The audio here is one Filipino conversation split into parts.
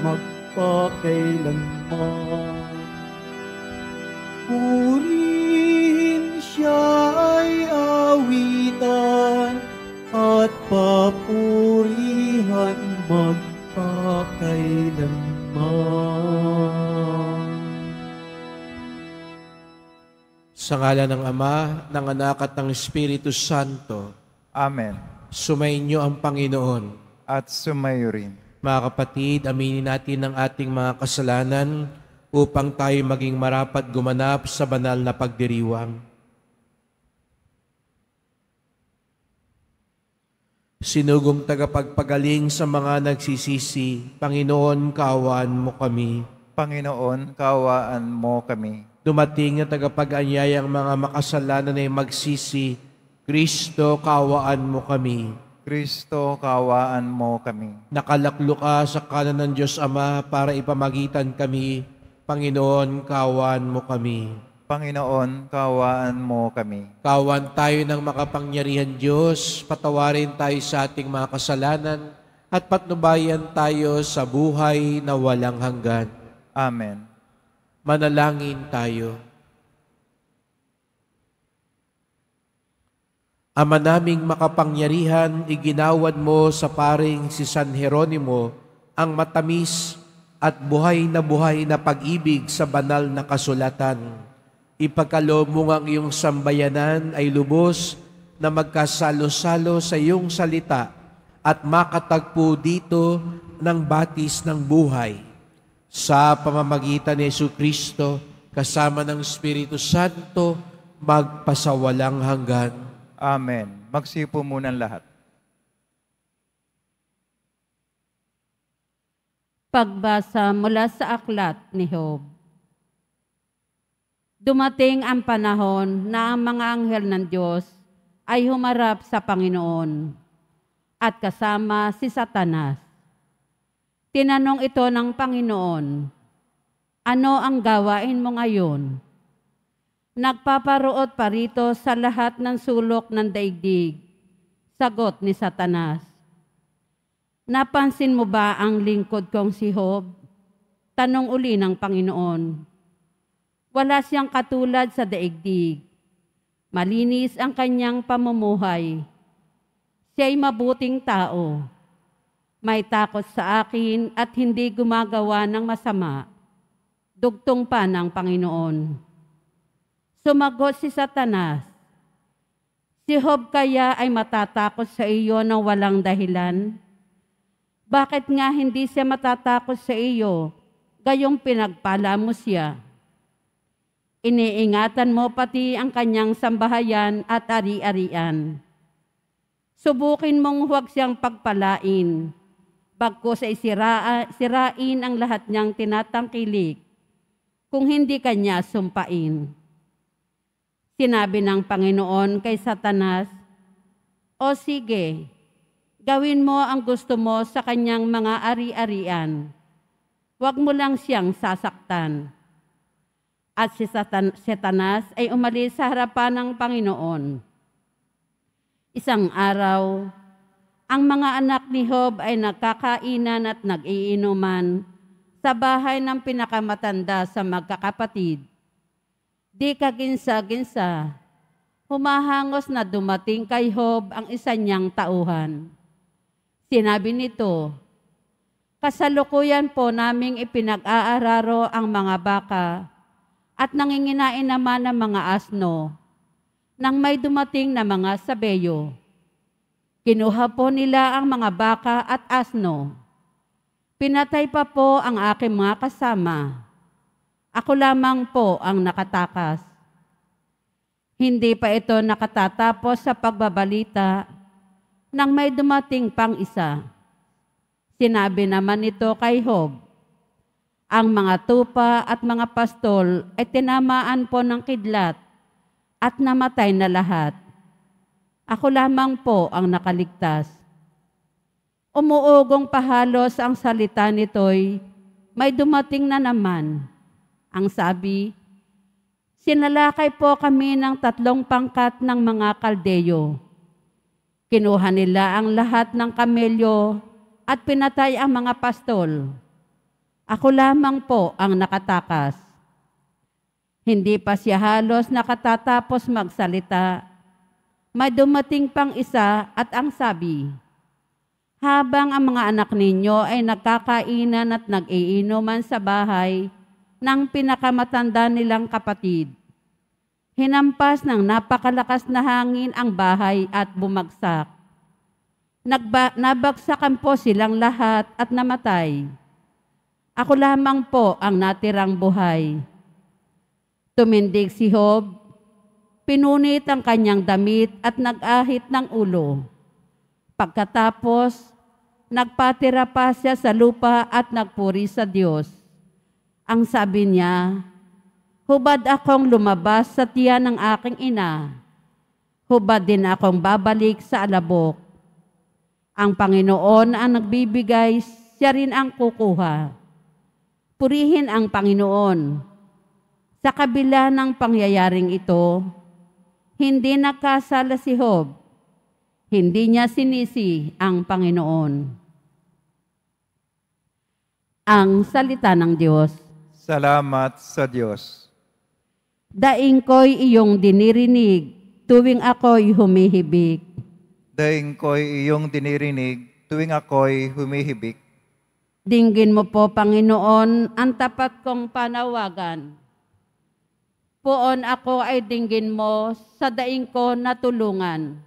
magpakailanman. Purihin siya ay awitan at papurihan magpakailanman. Sa ngalan ng Ama, ng Anak at ng Espiritu Santo. Amen. Sumainyo ang Panginoon. At sumayo rin. Mga kapatid, aminin natin ang ating mga kasalanan upang tayo maging marapat gumanap sa banal na pagdiriwang. Sinugong tagapagpagaling sa mga nagsisisi, Panginoon, kaawaan mo kami. Panginoon, kaawaan mo kami. Dumating na tagapag-anyayang mga makasalanan ay magsisi, Kristo, kaawaan mo kami. Kristo, kaawaan mo kami. Nakalaklo ka sa kanan ng Diyos Ama para ipamagitan kami, Panginoon, kaawaan mo kami. Panginoon, kaawaan mo kami. Kaawaan tayo ng makapangyarihan Diyos, patawarin tayo sa ating mga kasalanan, at patnubayan tayo sa buhay na walang hanggan. Amen. Manalangin tayo. Ama naming makapangyarihan, iginawad mo sa paring si San Jeronimo ang matamis at buhay na pag-ibig sa banal na kasulatan. Ipagkaloob mo ang iyong sambayanan ay lubos na magkasalo-salo sa iyong salita at makatagpo dito ng batis ng buhay. Sa pamamagitan ni Jesucristo, kasama ng Espiritu Santo, magpasawalang hanggan. Amen. Magsipo muna lahat. Pagbasa mula sa aklat ni Job. Dumating ang panahon na ang mga anghel ng Diyos ay humarap sa Panginoon at kasama si Satanas. Tinanong ito ng Panginoon, ano ang gawain mo ngayon? Nagpaparoot pa rito sa lahat ng sulok ng daigdig. Sagot ni Satanas, napansin mo ba ang lingkod kong si Job? Tanong uli ng Panginoon. Wala siyang katulad sa daigdig. Malinis ang kanyang pamumuhay. Siya'y mabuting tao. May takot sa akin at hindi gumagawa ng masama. Dugtong pa ng Panginoon. Sumagot si Satanas, si Job kaya ay matatakot sa iyo ng walang dahilan? Bakit nga hindi siya matatakot sa iyo, gayong pinagpala mo siya? Iniingatan mo pati ang kanyang sambahayan at ari-arian. Subukin mong huwag siyang pagpalain, bagkus ay sirain ang lahat niyang tinatangkilik, kung hindi kanya sumpain. Sinabi ng Panginoon kay Satanas, o sige, gawin mo ang gusto mo sa kanyang mga ari-arian. Huwag mo lang siyang sasaktan. At si Satanas ay umalis sa harapan ng Panginoon. Isang araw, ang mga anak ni Job ay nagkakainan at nag-iinuman sa bahay ng pinakamatanda sa magkakapatid. Di kaginsa-ginsa, humahangos na dumating kay Job ang isa niyang tauhan. Sinabi nito, kasalukuyan po naming ipinag-aararo ang mga baka at nanginginain naman ng mga asno nang may dumating na mga sabeyo. Kinuha po nila ang mga baka at asno. Pinatay pa po ang aking mga kasama. Ako lamang po ang nakatakas. Hindi pa ito nakatatapos sa pagbabalita nang may dumating pang isa. Sinabi naman ito kay Job, ang mga tupa at mga pastol ay tinamaan po ng kidlat at namatay na lahat. Ako lamang po ang nakaligtas. Umuugong pahalos ang salita nito'y may dumating na naman. Ang sabi, sinalakay po kami ng 3 pangkat ng mga Kaldeyo. Kinuha nila ang lahat ng kamelyo at pinatay ang mga pastol. Ako lamang po ang nakatakas. Hindi pa siya halos nakatatapos magsalita. May dumating pang isa at ang sabi, habang ang mga anak ninyo ay nagkakainan at nag-iinuman sa bahay ng pinakamatanda nilang kapatid, hinampas ng napakalakas na hangin ang bahay at bumagsak. Nabagsakan po silang lahat at namatay. Ako lamang po ang natirang buhay. Tumindig si Job, pinunit ang kanyang damit at nag-ahit ng ulo. Pagkatapos, nagpatira pa siya sa lupa at nagpuri sa Diyos. Ang sabi niya, hubad akong lumabas sa tiyan ng aking ina. Hubad din akong babalik sa alabok. Ang Panginoon ang nagbibigay, siya rin ang kukuha. Purihin ang Panginoon. Sa kabila ng pangyayaring ito, hindi nakasala si Job. Hindi niya sinisi ang Panginoon. Ang salita ng Diyos. Salamat sa Diyos. Daing ko'y iyong dinirinig, tuwing ako'y humihibik. Daing ko'y iyong dinirinig tuwing ako'y humihibik. Dinggin mo po, Panginoon, ang tapat kong panawagan. Poon ako ay dinggin mo sa daing ko na tulungan.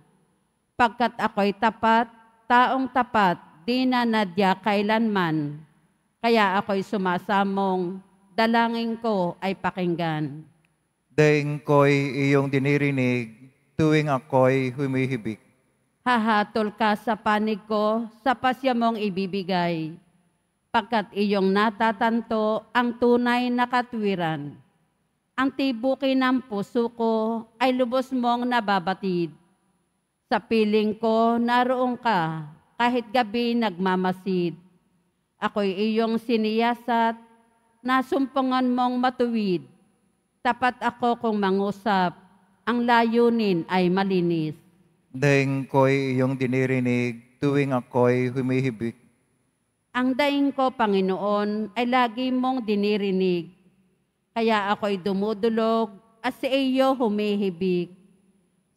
Pagkat ako'y tapat, taong tapat, di na nadya kailanman. Kaya ako'y sumasamong, dalangin ko ay pakinggan. Daing ko'y iyong dinirinig tuwing ako'y humihibik. Hahatol ka sa panig ko, sa pasya mong ibibigay. Pagkat iyong natatanto ang tunay na katwiran. Ang tibukin ng puso ko ay lubos mong nababatid. Sa piling ko, naroon ka, kahit gabi nagmamasid. Ako'y iyong siniyasat, nasumpungan mong matuwid. Tapat ako kung mangusap, ang layunin ay malinis. Daing ko'y iyong dinirinig tuwing ako'y humihibik. Ang daing ko, Panginoon, ay lagi mong dinirinig. Kaya ako'y dumudulog at sa iyo humihibik.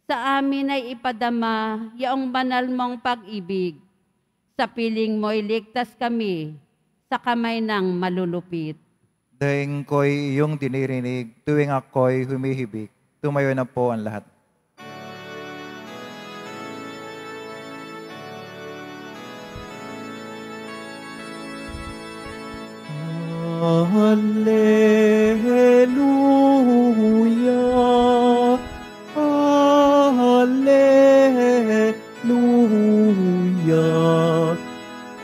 Sa amin ay ipadama yaong banal mong pag-ibig. Sa piling mo'y ligtas kami sa kamay ng malulupit. Daing ko'y iyong dinirinig tuwing ako'y humihibik. Tumayo na po ang lahat. Hallelujah, Hallelujah,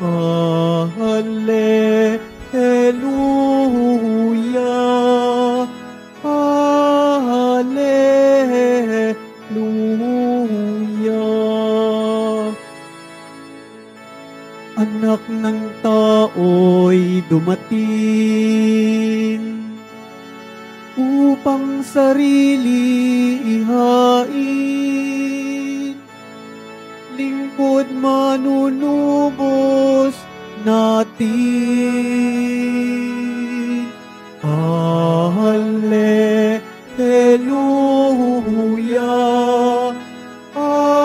Hallelujah, Hallelujah. Anak ng tao'y dumating upang sarili ihain. Lingkod manunubos natin. Hallelujah, Hallelujah,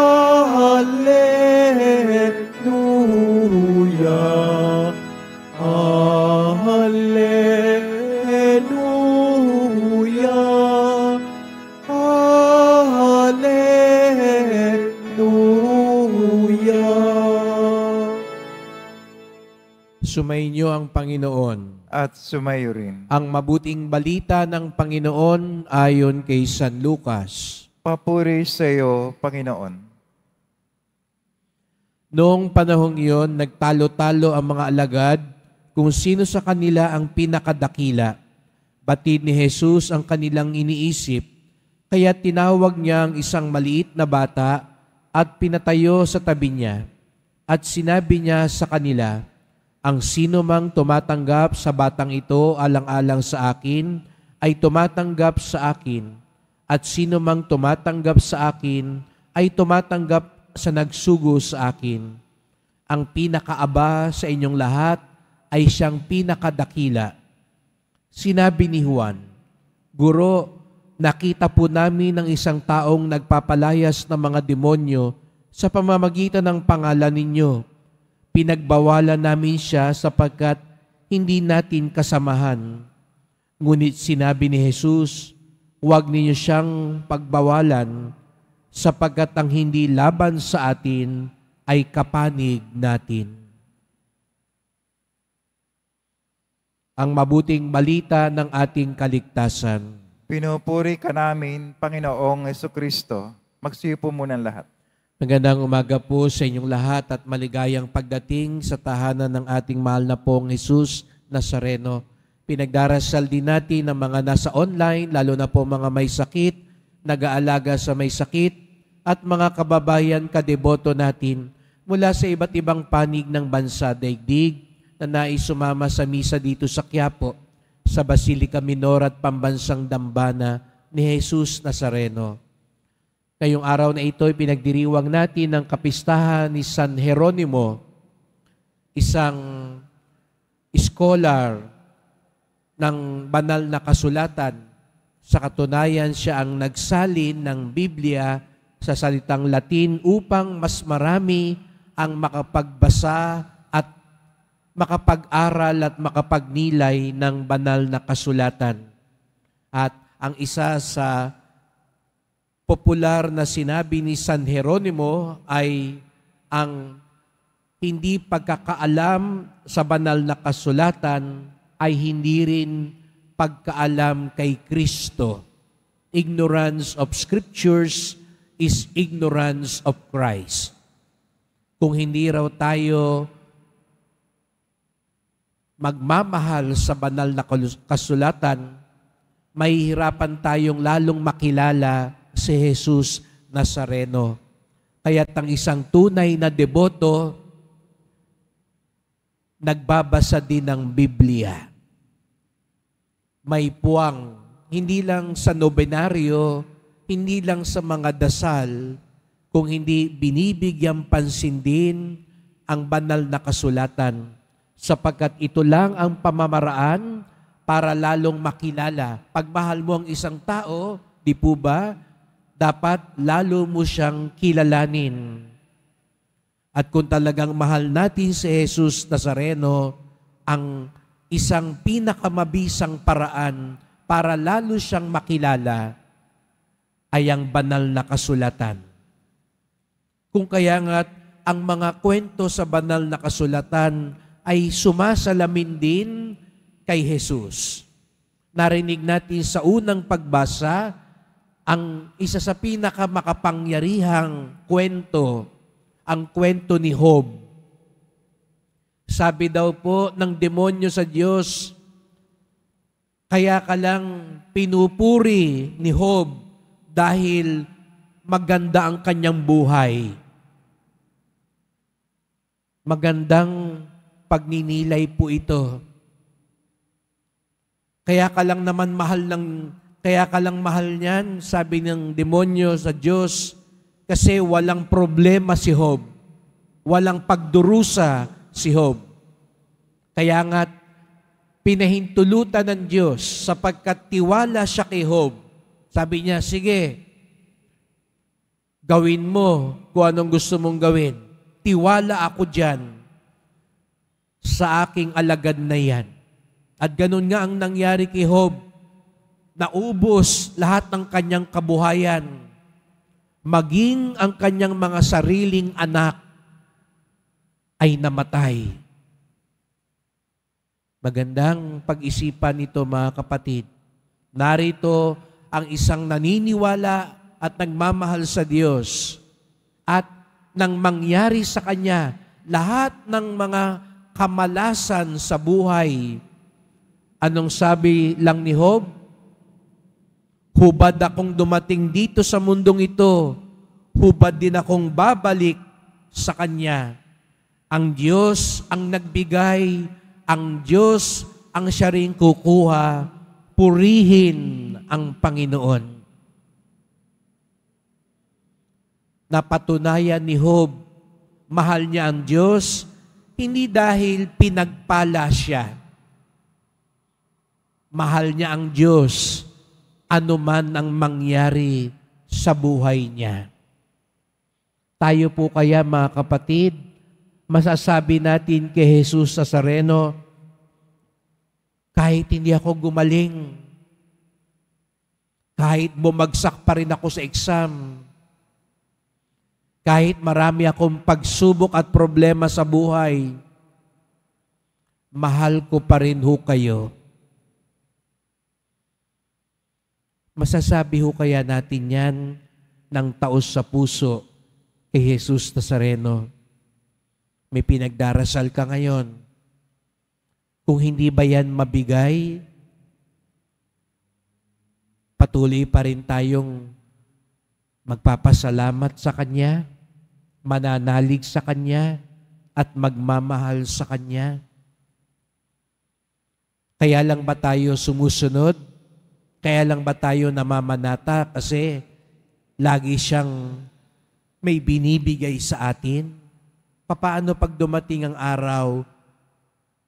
Hallelujah, Hallelujah. Sumainyo ang Panginoon. At sumayo rin. Ang mabuting balita ng Panginoon ayon kay San Lucas. Papuri sa iyo, Panginoon. Noong panahong iyon, nagtalo-talo ang mga alagad kung sino sa kanila ang pinakadakila. Batid ni Jesus ang kanilang iniisip, kaya tinawag niya ang isang maliit na bata at pinatayo sa tabi niya. At sinabi niya sa kanila, ang sino mang tumatanggap sa batang ito alang-alang sa akin, ay tumatanggap sa akin. At sino mang tumatanggap sa akin, ay tumatanggap sa nagsugo sa akin. Ang pinakaaba sa inyong lahat ay siyang pinakadakila. Sinabi ni Juan, "Guro, nakita po namin ang isang taong nagpapalayas ng mga demonyo sa pamamagitan ng pangalan ninyo. Pinagbawalan namin siya sapagkat hindi natin kasamahan." Ngunit sinabi ni Jesus, "Huwag ninyo siyang pagbawalan sapagkat ang hindi laban sa atin ay kapanig natin." Ang mabuting balita ng ating kaligtasan. Pinupuri ka namin, Panginoong Jesucristo. Magsipo muna ang lahat. Magandang umaga po sa inyong lahat at maligayang pagdating sa tahanan ng ating mahal na pong Jesus Nazareno. Pinagdarasal din natin ang mga nasa online, lalo na po mga may sakit, nag-aalaga sa may sakit, at mga kababayan kadeboto natin mula sa iba't ibang panig ng bansa daigdig na nais sumama sa misa dito sa Quiapo, sa Basilica Minor at Pambansang Dambana ni Jesus Nazareno. Ngayong araw na ito, pinagdiriwang natin ang kapistahan ni San Jeronimo, isang scholar ng banal na kasulatan. Sa katunayan, siya ang nagsalin ng Biblia sa salitang Latin upang mas marami ang makapagbasa at makapag-aral at makapagnilay ng banal na kasulatan. At ang isa sa popular na sinabi ni San Jeronimo ay ang hindi pagkakaalam sa banal na kasulatan ay hindi rin pagkaalam kay Kristo. Ignorance of Scriptures is ignorance of Christ. Kung hindi raw tayo magmamahal sa banal na kasulatan, mahihirapan tayong lalong makilala si Jesus Nazareno. Kaya't ang isang tunay na deboto, nagbabasa din ng Biblia. May puwang, hindi lang sa nobenaryo, hindi lang sa mga dasal, kung hindi binibigyang pansin din ang banal na kasulatan, sapagkat ito lang ang pamamaraan para lalong makilala. Pagmahal mo ang isang tao, di po ba, dapat lalo mo siyang kilalanin. At kung talagang mahal natin si Jesus Nazareno, ang isang pinakamabisang paraan para lalo siyang makilala ay ang banal na kasulatan. Kung kaya nga't ang mga kwento sa banal na kasulatan ay sumasalamin din kay Jesus. Narinig natin sa unang pagbasa ang isa sa pinakamakapangyarihang kwento, ang kwento ni Job. Sabi daw po ng demonyo sa Diyos, kaya ka lang pinupuri ni Job dahil maganda ang kanyang buhay. Magandang pagninilay po ito. Kaya ka lang mahal niyan, sabi ng demonyo sa Diyos, kasi walang problema si Job. Walang pagdurusa si Job. Kaya nga, pinahintulutan ng Diyos sapagkat tiwala siya kay Job. Sabi niya, sige, gawin mo kung anong gusto mong gawin. Tiwala ako dyan sa aking alagad na yan. At ganun nga ang nangyari kay Job. Naubos lahat ng kanyang kabuhayan. Maging ang kanyang mga sariling anak ay namatay. Magandang pag-isipan ito, mga kapatid. Narito ang isang naniniwala at nagmamahal sa Diyos. At nang mangyari sa kanya lahat ng mga kamalasan sa buhay, anong sabi lang ni Job? Hubad akong dumating dito sa mundong ito, hubad din akong babalik sa Kanya. Ang Diyos ang nagbigay, ang Diyos ang siya rin kukuha, purihin ang Panginoon. Napatunayan ni Job, mahal niya ang Diyos, Hindi dahil pinagpala siya. Mahal niya ang Diyos, anuman ang mangyari sa buhay niya. Tayo po kaya mga kapatid, masasabi natin kay Jesus Nazareno, kahit hindi ako gumaling, kahit bumagsak pa rin ako sa exam, kahit marami akong pagsubok at problema sa buhay, mahal ko pa rin ho kayo. Masasabi ho kaya natin yan ng taos sa puso kay Jesus Nazareno? May pinagdarasal ka ngayon. Kung hindi ba yan mabigay, patuloy pa rin tayong magpapasalamat sa Kanya, mananalig sa Kanya, at magmamahal sa Kanya. Kaya lang ba tayo sumusunod? Kaya lang ba tayo namamanata? Kasi lagi siyang may binibigay sa atin. Papaano pag dumating ang araw,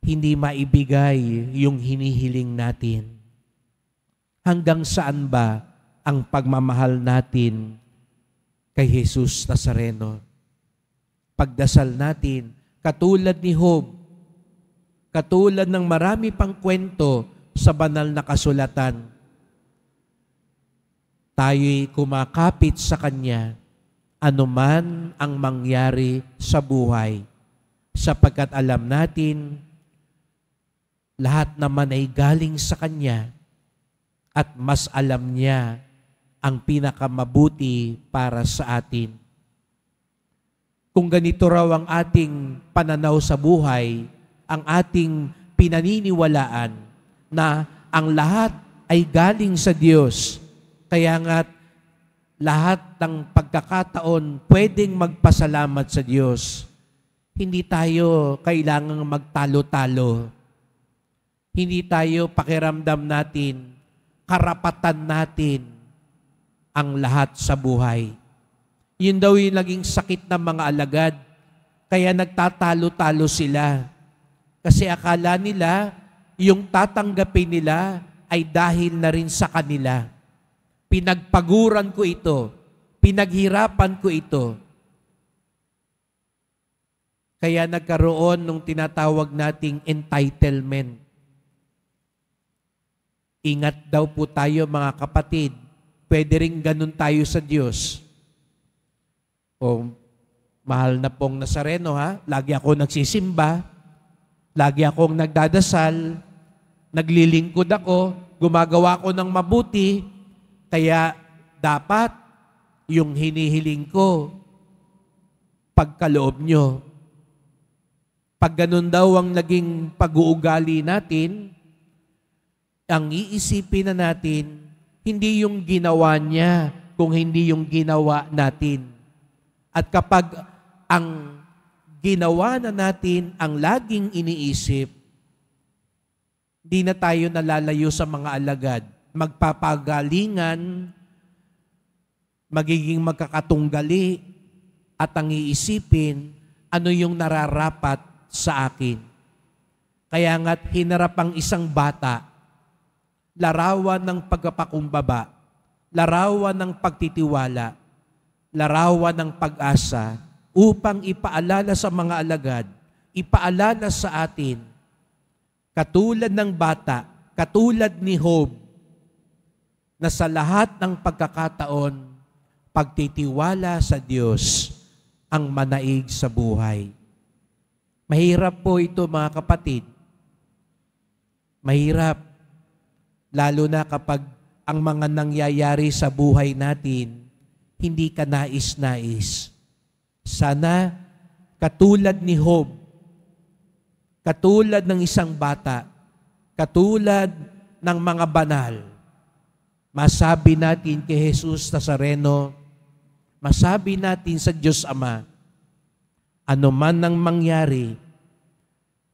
hindi maibigay yung hinihiling natin? Hanggang saan ba ang pagmamahal natin kay Jesus Nazareno? Pagdasal natin, katulad ni Job, katulad ng marami pang kwento sa banal na kasulatan, tayo'y kumakapit sa Kanya anuman ang mangyari sa buhay, sapagkat alam natin lahat naman ay galing sa Kanya at mas alam niya ang pinakamabuti para sa atin. Kung ganito raw ang ating pananaw sa buhay, ang ating pinaniniwalaan na ang lahat ay galing sa Diyos, kaya nga lahat ng pagkakataon pwedeng magpasalamat sa Diyos. Hindi tayo kailangang magtalo-talo. Hindi tayo pakiramdam natin, karapatan natin ang lahat sa buhay. Yun daw yung naging sakit ng mga alagad. Kaya nagtatalo-talo sila. Kasi akala nila, yung tatanggapin nila ay dahil na rin sa kanila. Pinagpaguran ko ito. Pinaghirapan ko ito. Kaya nagkaroon nung tinatawag nating entitlement. Ingat daw po tayo mga kapatid. Pwede rin ganun tayo sa Diyos. O, mahal na pong Nazareno ha, lagi ako nagsisimba, lagi akong nagdadasal, naglilingkod ako, gumagawa ko ng mabuti, kaya dapat yung hinihiling ko, pagkaloob nyo. Pag ganun daw ang naging pag-uugali natin, ang iisipin na natin, hindi yung ginawa niya, kung hindi yung ginawa natin. At kapag ang ginawa na natin ang laging iniisip, di na tayo nalalayo sa mga alagad. Magpapagalingan, magiging magkakatunggali, at ang iisipin, ano yung nararapat sa akin. Kaya nga't hinarap ang isang bata, larawan ng pagpapakumbaba, larawan ng pagtitiwala, larawan ng pag-asa, upang ipaalala sa mga alagad, ipaalala sa atin, katulad ng bata, katulad ni Job, na sa lahat ng pagkakataon, pagtitiwala sa Diyos ang manaig sa buhay. Mahirap po ito mga kapatid. Mahirap. Lalo na kapag ang mga nangyayari sa buhay natin, hindi ka nais-nais. Sana katulad ni Job, katulad ng isang bata, katulad ng mga banal, masabi natin kay Jesus Nazareno, masabi natin sa Diyos Ama, ano man ang mangyari,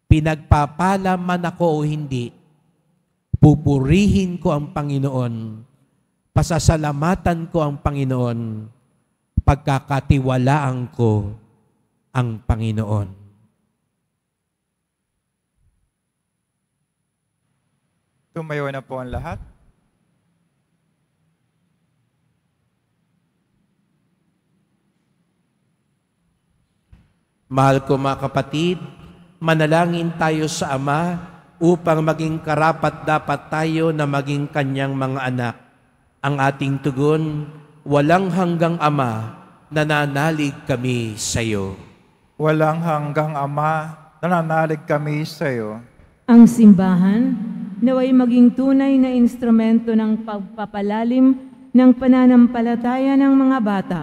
pinagpapala man ako o hindi, pupurihin ko ang Panginoon, pasasalamatan ko ang Panginoon, pagkakatiwalaan ko ang Panginoon. Tumayo na po ang lahat. Mahal ko mga kapatid, manalangin tayo sa Ama upang maging karapat-dapat tayo na maging Kanyang mga anak. Ang ating tugon, walang hanggang Ama, nananalig kami sa iyo. Walang hanggang Ama, nananalig kami sa iyo. Ang simbahan naway maging tunay na instrumento ng pagpapalalim ng pananampalataya ng mga bata.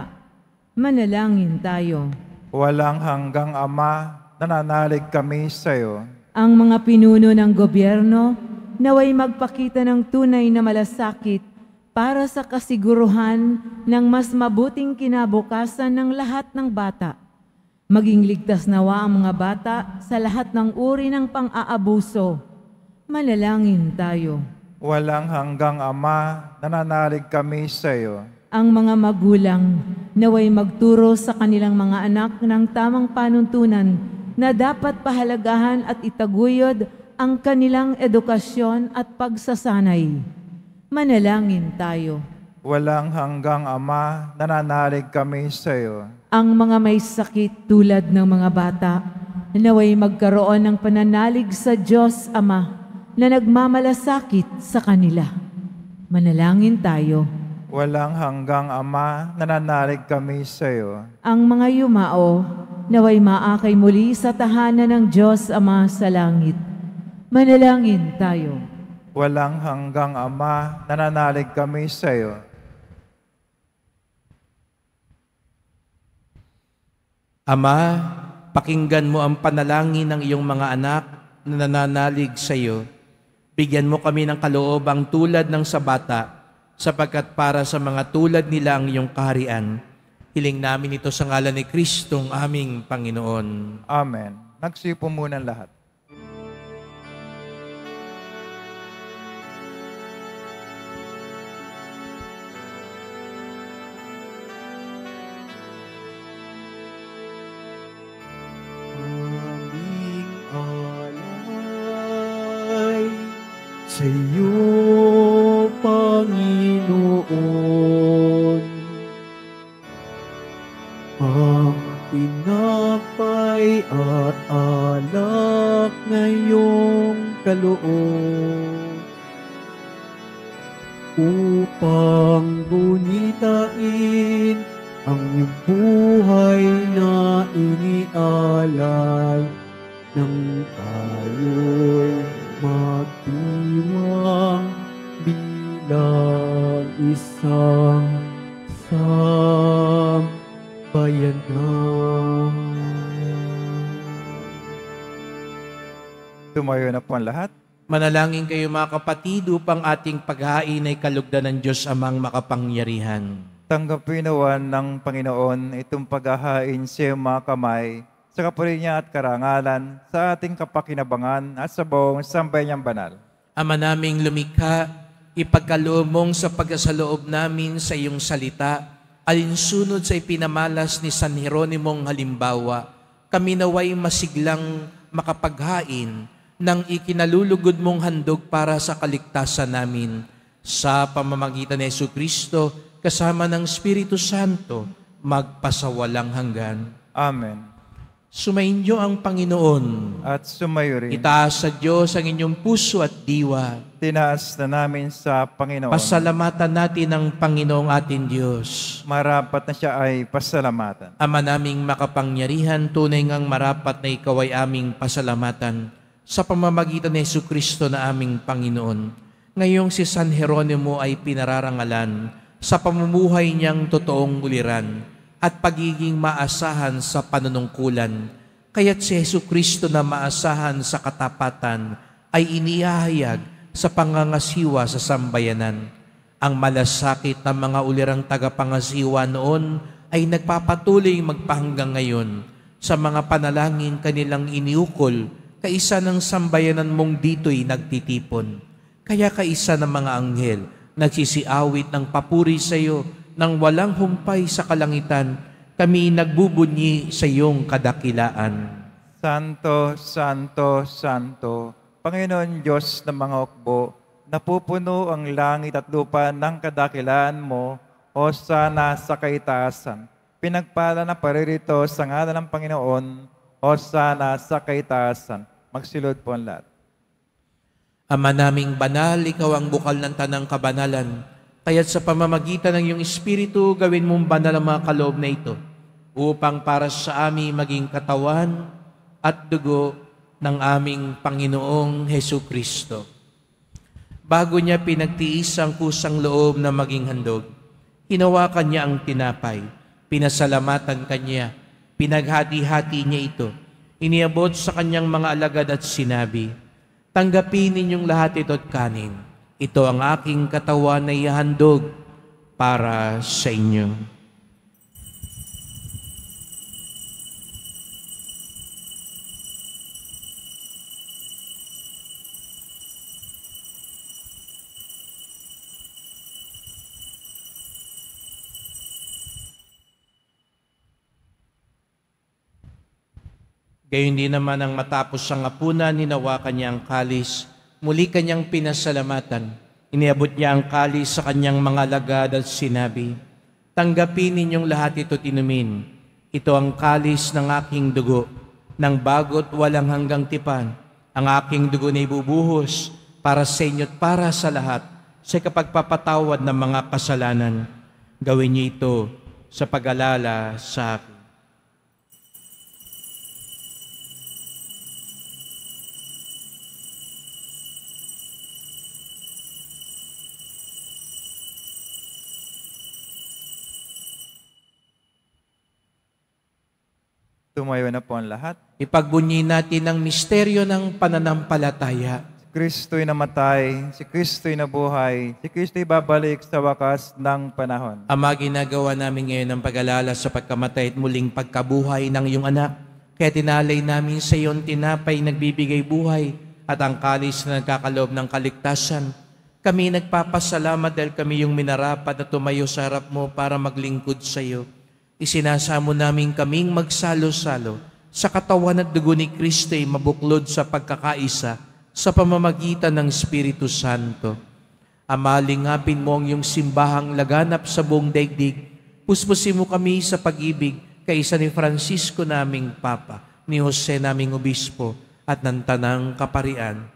Manalangin tayo. Walang hanggang Ama, nananalig kami sa iyo. Ang mga pinuno ng gobyerno naway magpakita ng tunay na malasakit para sa kasiguruhan ng mas mabuting kinabukasan ng lahat ng bata. Maging ligtas nawa ang mga bata sa lahat ng uri ng pang-aabuso. Manalangin tayo. Walang hanggang Ama, nananalig kami sa iyo. Ang mga magulang naway magturo sa kanilang mga anak ng tamang panuntunan na dapat pahalagahan at itaguyod ang kanilang edukasyon at pagsasanay. Manalangin tayo. Walang hanggang Ama, nananalig kami sa iyo. Ang mga may sakit tulad ng mga bata naway magkaroon ng pananalig sa Diyos Ama na nagmamalasakit sa kanila. Manalangin tayo. Walang hanggang Ama, nananalig kami sa iyo. Ang mga yumao naway maakay muli sa tahanan ng Diyos Ama sa langit. Manalangin tayo. Walang hanggang Ama, nananalig kami sa iyo. Ama, pakinggan mo ang panalangin ng iyong mga anak na nananalig sa iyo. Bigyan mo kami ng kaloobang tulad ng sa bata, sapagkat para sa mga tulad nila ang iyong kaharian. Hiling namin ito sa ngalan ni Kristong aming Panginoon. Amen. Nagsipo muna ang lahat. Aming alay sa iyo, Panginoon. Ang tinapay at alak ngayong kaloob upang bunitain ang iyong buhay na inialay nang tayo'y magdiwang bilang isang sambayanan. Tumayo na po ang lahat. Manalangin kayo mga kapatid upang ating paghain ay kalugdan ng Diyos Amang makapangyarihan. Tanggapin nawan ng Panginoon itong paghahain sa iyong mga kamay, sa kapuri niya at karangalan, sa ating kapakinabangan at sa buong sambayan niyang banal. Ama naming lumikha, ipagkaloob mong sa pagkasaloob namin sa iyong salita, alinsunod sa ipinamalas ni San Jeronimong halimbawa, kami naway masiglang makapaghain ng ikinalulugod mong handog para sa kaligtasan namin. Sa pamamagitan ni Jesucristo, kasama ng Espiritu Santo, magpasawalang hanggan. Amen. Sumainyo ang Panginoon. At sumayo rin. Itaas sa Diyos ang inyong puso at diwa. Tinaas na namin sa Panginoon. Pasalamatan natin ang Panginoong ating Diyos. Marapat na siya ay pasalamatan. Ama naming makapangyarihan, tunay ngang marapat na ikaw ay aming pasalamatan sa pamamagitan ni Jesucristo na aming Panginoon. Ngayong si San Jeronimo ay pinararangalan sa pamumuhay niyang totoong uliran at pagiging maasahan sa panunungkulan. Kaya't si Jesucristo na maasahan sa katapatan ay inihahayag sa pangangasiwa sa sambayanan. Ang malasakit ng mga ulirang tagapangasiwa noon ay nagpapatuloy magpahanggang ngayon sa mga panalangin kanilang iniukol, kaisa ng sambayanan mong dito'y nagtitipon. Kaya kaisa ng mga anghel, nagsisiawit ng papuri sa iyo, nang walang humpay sa kalangitan, kami nagbubunyi sa iyong kadakilaan. Santo, Santo, Santo, Panginoon Diyos ng mga hukbo, napupuno ang langit at lupa ng kadakilaan mo, Hosana sa kaitaasan. Pinagpala na paririto sa ngalan ng Panginoon, Hosana sa kaitaasan. Magsilod po ang lahat. Ama naming banal, ikaw ang bukal ng tanang kabanalan. Kaya't sa pamamagitan ng iyong Espiritu, gawin mong banal ang mga kaloob na ito, upang para sa amin maging katawan at dugo ng aming Panginoong Hesu Kristo. Bago niya pinagtiis ang kusang loob na maging handog, hinawakan niya ang tinapay, pinasalamatan kanya, pinaghati-hati niya ito, iniabot sa kanyang mga alagad at sinabi, "Tanggapin ninyong lahat ito at kanin. Ito ang aking katawan na ihahandog para sa inyo." Gayon din naman ang matapos ang hapunan, hinawakan niya ang kalis, muli kanyang pinasalamatan. Iniabot niya ang kalis sa kanyang mga alagad at sinabi, "Tanggapin ninyong lahat ito't inumin. Ito ang kalis ng aking dugo, ng bago't walang hanggang tipan. Ang aking dugo na ibubuhos para sa inyo at para sa lahat sa kapagpapatawad ng mga kasalanan. Gawin niyo ito sa pag-alala sa akin." Tumayo na po ang lahat. Ipagbunyi natin ang misteryo ng pananampalataya. Si Kristo'y namatay, si Kristo'y nabuhay, si Kristo'y babalik sa wakas ng panahon. Ama, ginagawa namin ngayon ang pag-alala sa pagkamatay at muling pagkabuhay ng iyong anak. Kaya tinalay namin sa iyon tinapay nagbibigay buhay at ang kalis na nagkakaloob ng kaligtasan. Kami nagpapasalamat dahil kami yung minarapat na tumayo sa harap mo para maglingkod sa iyo. Isinasamo namin kaming magsalo-salo sa katawan at dugo ni Kristo ay mabuklod sa pagkakaisa sa pamamagitan ng Espiritu Santo. Ama, lingapin mo ang iyong simbahang laganap sa buong daigdig. Puspusin mo kami sa pag-ibig kaisa ni Francisco naming Papa, ni Jose naming Obispo, at ng Tanang Kaparian.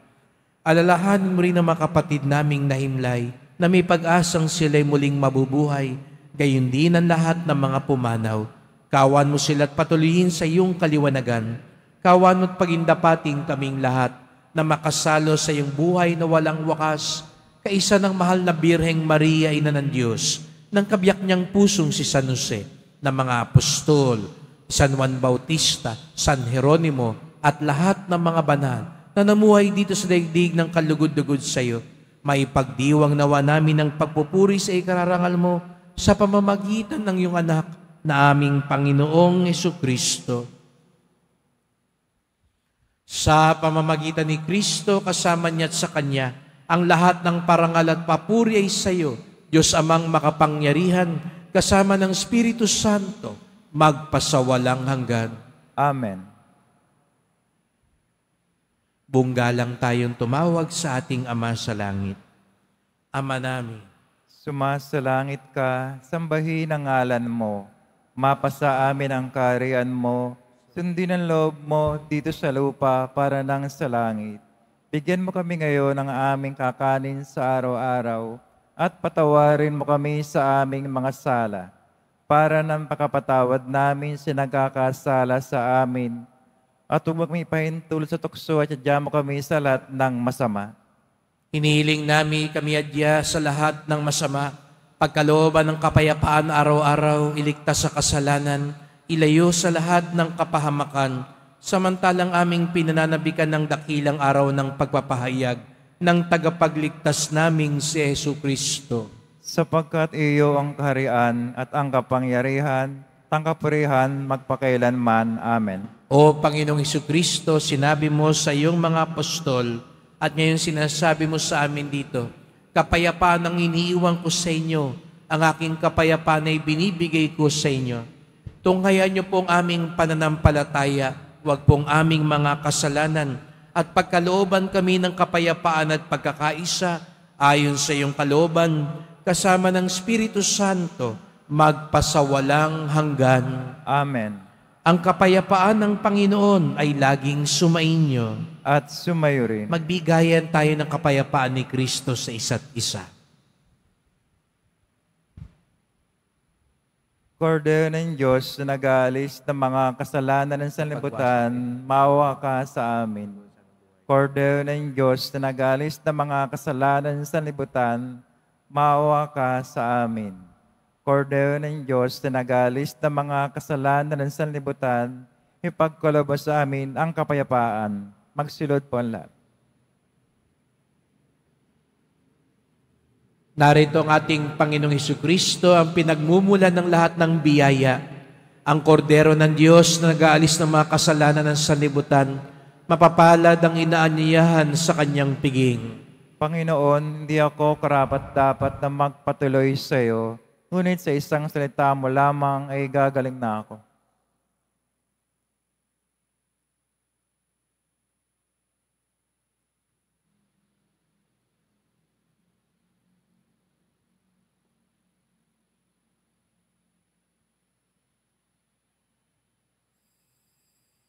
Alalahanin mo rin ang mga kapatid naming nahimlay na may pag-asang sila'y muling mabubuhay, gayon din ang lahat ng mga pumanaw. Kawan mo sila at patuloyin sa iyong kaliwanagan. Kawan mo at pagindapating kaming lahat na makasalo sa iyong buhay na walang wakas, kaisa ng mahal na Birheng Maria, Ina ng Diyos, ng kabiyak niyang pusong si San Jose, ng mga apostol, San Juan Bautista, San Jeronimo, at lahat ng mga banal na namuhay dito sa daigdig ng kalugod-lugod sa iyo. Maipagdiwang nawa namin ang pagpupuri sa ikararangal mo sa pamamagitan ng iyong anak na aming Panginoong Jesucristo. Sa pamamagitan ni Kristo, kasama niya at sa Kanya, ang lahat ng parangal at papuri ay sa iyo, Diyos Amang makapangyarihan, kasama ng Espiritu Santo, magpasawalang hanggan. Amen. Bunggalang tayong tumawag sa ating Ama sa langit. Ama namin, Sumasalangit ka, sambahin ang ngalan mo. Mapasa amin ang kaharian mo. Sundin ang loob mo dito sa lupa para nang sa langit. Bigyan mo kami ngayon ng aming kakanin sa araw-araw at patawarin mo kami sa aming mga sala para nang pakapatawad namin sa nagkakasala sa amin. At huwag kami pahintulot sa tukso at sadya mo kami sa lahat ng masama. hinihiling namin kami adya sa lahat ng masama, pagkalooban ng kapayapaan araw-araw, iligtas sa kasalanan, ilayo sa lahat ng kapahamakan, samantalang aming pinananabikan ng dakilang araw ng pagpapahayag ng tagapagligtas naming si Jesu Kristo. Sapagkat iyo ang kaharian at ang kapangyarihan, tangkapurihan magpakailanman. Amen. O Panginoong Jesucristo, sinabi mo sa iyong mga apostol at ngayon sinasabi mo sa amin dito, kapayapaan ang iniiwan ko sa inyo, ang aking kapayapaan ay binibigay ko sa inyo. Tunghayan niyo pong aming pananampalataya, huwag pong aming mga kasalanan, at pagkalooban kami ng kapayapaan at pagkakaisa ayon sa iyong kalooban, kasama ng Espiritu Santo, magpasawalang hanggan. Amen. Ang kapayapaan ng Panginoon ay laging sumainyo. At sumayo rin. Magbigayan tayo ng kapayapaan ni Kristo sa isa't isa. Kordero ng Diyos na nag-aalis ng mga kasalanan ng sanlibutan, maawa ka sa amin. Kordero ng Diyos na nag-aalis ng mga kasalanan ng sanlibutan, maawa ka sa amin. Kordero ng Diyos na nag-aalis ng mga kasalanan ng sanlibutan, ipagkaloob sa amin ang kapayapaan. Magsilod po ang lahat. Narito ang ating Panginoong Hesukristo, ang pinagmumulan ng lahat ng biyaya. Ang kordero ng Diyos na nag-aalis ng mga kasalanan ng sanlibutan, mapapalad ang inaanyayahan sa kanyang piging. Panginoon, hindi ako karapat-dapat na magpatuloy sa iyo, ngunit sa isang salita mo lamang ay gagaling na ako.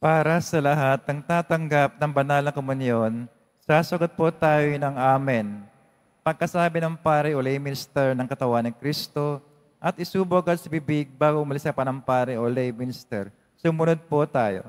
Para sa lahat ng tatanggap ng banal na komunyon, sasagot po tayo ng Amen. Pagkasabi ng pare o lay minister ng katawan ng Kristo at isubog at sa bibig bago umalis sa panampare o lay minister, sumunod po tayo.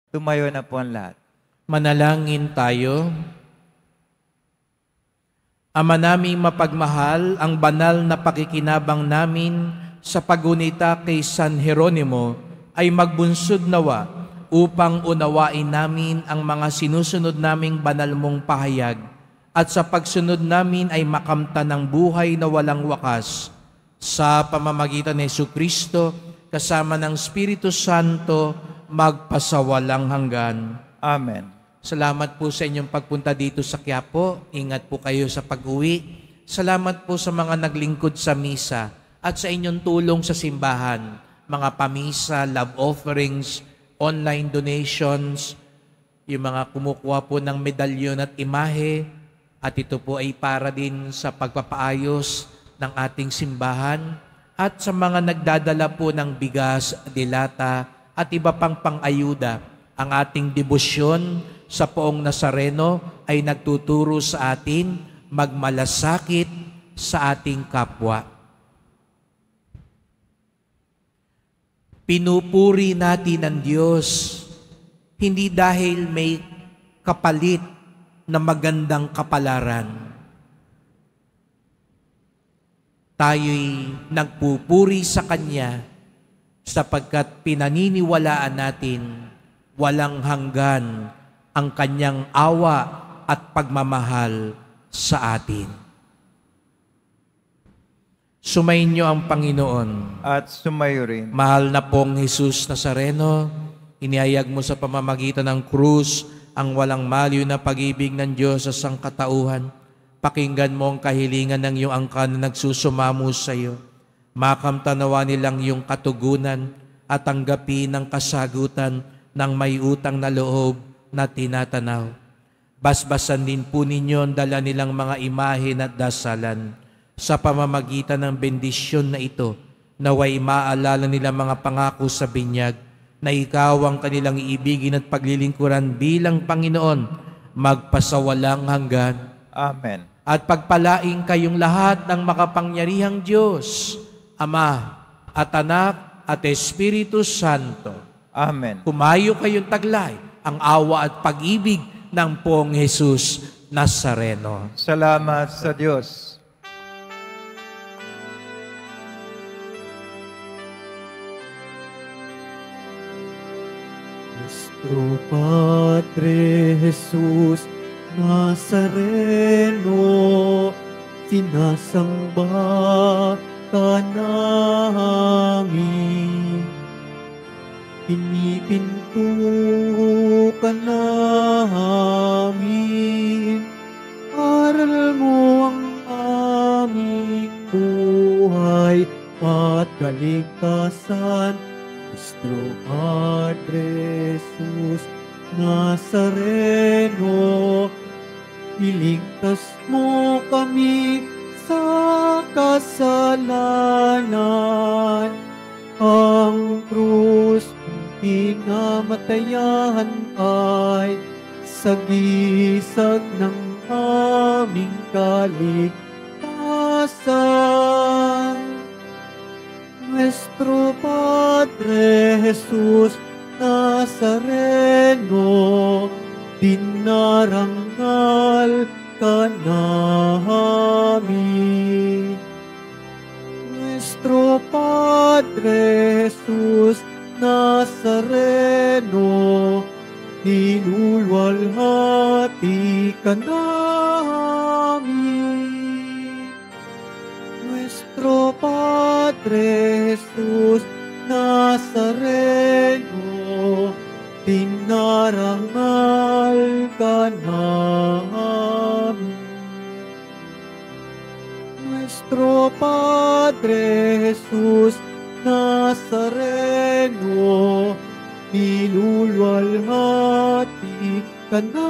Tumayo na po ang lahat. Manalangin tayo. Ama naming mapagmahal, ang banal na pakikinabang namin sa pagunita kay San Jeronimo ay magbunsod nawa upang unawain namin ang mga sinusunod naming banal mong pahayag at sa pagsunod namin ay makamta ng buhay na walang wakas sa pamamagitan ni Jesucristo kasama ng Espiritu Santo magpasawalang hanggan. Amen. Salamat po sa inyong pagpunta dito sa Quiapo. Ingat po kayo sa pag-uwi. Salamat po sa mga naglingkod sa misa at sa inyong tulong sa simbahan. Mga pamisa, love offerings, online donations, yung mga kumukuha po ng medalyon at imahe. At ito po ay para din sa pagpapaayos ng ating simbahan at sa mga nagdadala po ng bigas, dilata, at iba pang pang-ayuda. Ang ating debosyon sa Poong Nazareno ay nagtuturo sa atin magmalasakit sa ating kapwa. Pinupuri natin ang Diyos, hindi dahil may kapalit na magandang kapalaran. Tayo'y nagpupuri sa Kanya sapagkat pinaniniwalaan natin walang hanggan ang Kanyang awa at pagmamahal sa atin. Sumainyo ang Panginoon. At sumayo rin. Mahal na pong Jesus Nazareno, inihayag mo sa pamamagitan ng krus ang walang maliw na pag-ibig ng Diyos sa sangkatauhan. Pakinggan mo ang kahilingan ng iyong angkan na nagsusumamo sa iyo. Makamtanawa nilang iyong katugunan at tanggapin ang kasagutan ng may utang na loob na tinatanaw. Basbasan din po ninyo ang dala nilang mga imahe at dasalan. Sa pamamagitan ng bendisyon na ito, naway maalala nila mga pangako sa binyag na ikaw ang kanilang iibigin at paglilingkuran bilang Panginoon magpasawalang hanggan. Amen. At pagpalaing kayong lahat ng makapangyarihang Diyos, Ama at Anak at Espiritu Santo. Amen. Kumayo kayong taglay ang awa at pag-ibig ng Poong Jesus Nazareno. Salamat sa Diyos. Nuestro Padre Jesus Nazareno, sinasamba ka namin. Pinipinto ka namin. Aral mo ang aming buhay at kaligtasan. Nuestro Padre Jesus Nazareno, iligtas mo kami sa kasalanan. Ang krus mong pinamatayan ay sagisag ng aming kaligtasan. Nuestro Padre Jesus Nazareno, dinarangal ka namin. Nuestro Padre Jesus Nazareno, nilulwalhati ka namin. Nuestro Padre Jesus Nazareno, dinarangal ka namin. Nuestro Padre Jesus Nazareno, nilulwalhati ka namin.